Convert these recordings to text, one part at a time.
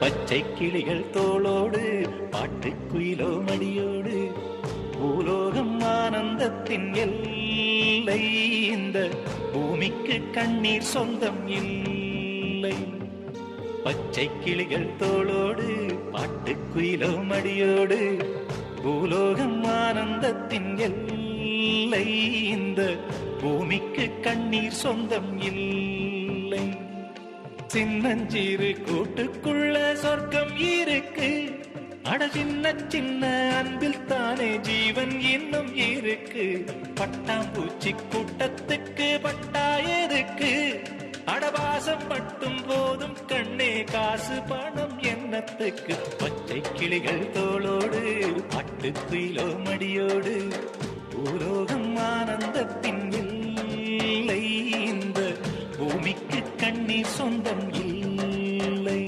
பச்சை கிளிகள் தோளோடு பாட்டுக்குயிலோ மடியோடு பூலோகம் ஆனந்தத்தின் எல்லை. இந்த பூமிக்கு கண்ணீர் சொந்தம் இல்லை. பச்சை கிளிகள் தோளோடு பாட்டுக்குயிலோ மடியோடு பூலோகம் ஆனந்தத்தின் எல்லை. இந்த பூமிக்கு கண்ணீர் சொந்தம் இல்லை. சின்னஞ்சீரு கூட்டுக்குள்ள சொர்க்கம் இருக்கு. அட சின்ன சின்ன அன்பில் தானே ஜீவன் இன்னும் இருக்கு. பட்டாம்பூச்சி கூட்டத்துக்கு பட்டா எதுக்கு? அடவாசம் மட்டும் போதும் கண்ணே, காசு பணம் என்னத்துக்கு? பச்சை கிளிகள் தோளோடு பாட்டுக்குயிலோ மடியோடு பூலோகம் ஆனந்தத்தின் இல்லை. இந்த பூமிக்கு கண்ணீர் சொந்தம் இல்லை.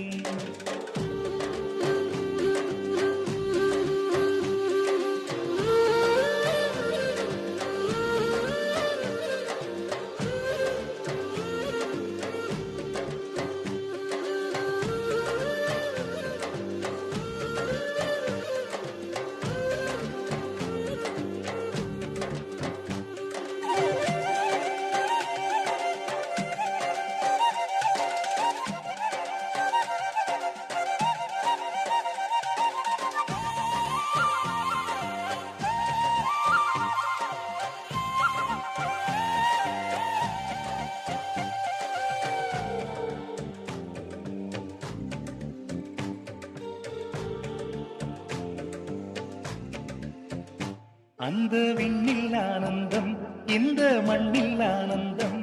அந்த விண்ணில் ஆனந்தம், இந்த மண்ணில் ஆனந்தம்.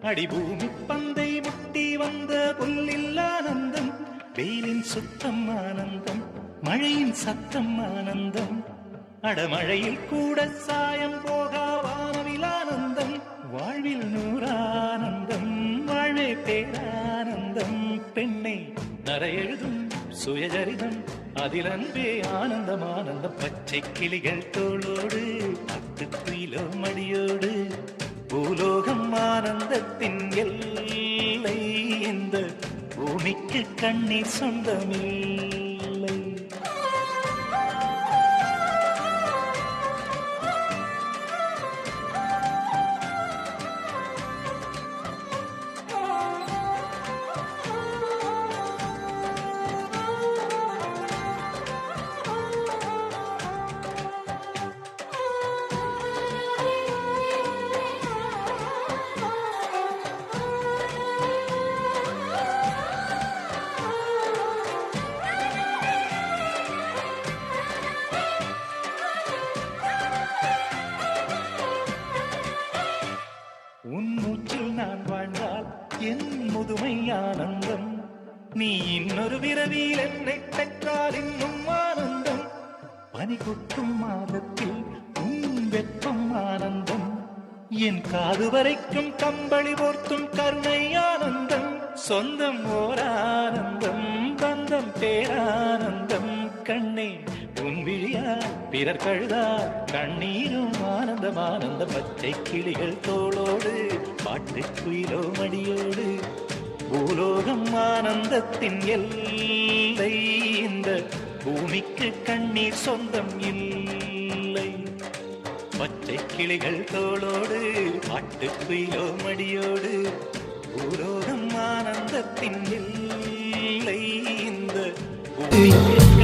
அடிபூமி பந்தை முட்டி வந்த புல்லில் ஆனந்தம். வெயிலின் சுத்தம் ஆனந்தம், மழையின் சத்தம் ஆனந்தம். அடமழையில் கூட சாயம் போகா வானவில் ஆனந்தம். வாழ்வில் நூறானந்தம், வாழ்வே பேரானந்தம். பெண்ணை நரையெழுதும் சுயஜரிதம், அதில் அன்பே ஆனந்தம் ஆனந்தம். பச்சை கிளிகள் தோளோடு பாட்டுக்குயிலோ மடியோடு பூலோகம் ஆனந்தத்தின் எல்லை. இந்த பூமிக்கு கண்ணீர் சொந்தமில்லை. உன் மூச்சில் நான் வாழ்ந்தால் என் முதுமை ஆனந்தம். நீ இன்னொரு விரவியில் என்னை பெற்றால் இன்னும் ஆனந்தம். பனி கொட்டும் மாதத்தில் உன் வெப்பம் ஆனந்தம். என் காது வரைக்கும் கம்பளி போர்த்தும் கருணை ஆனந்தம். சொந்தம் ஓர் ஆனந்தம், பந்தம் பேரானந்தம். கண்ணே உன் விழியா பிறர் கழுதா கண்ணீரும் ஆனந்தம் ஆனந்தம். பச்சை கிளிகள் தோளோடு பாட்டுக்குயிலோ மடியோடு பூலோகம் ஆனந்தத்தின் எல்லை. இந்த பூமிக்கு கண்ணீர் சொந்தம் இல்லை. பச்சை கிளிகள் தோளோடு பாட்டுக்குயிலோ மடியோடு பூலோகம் ஆனந்தத்தின் எல்லை. இந்த பூமிக்கு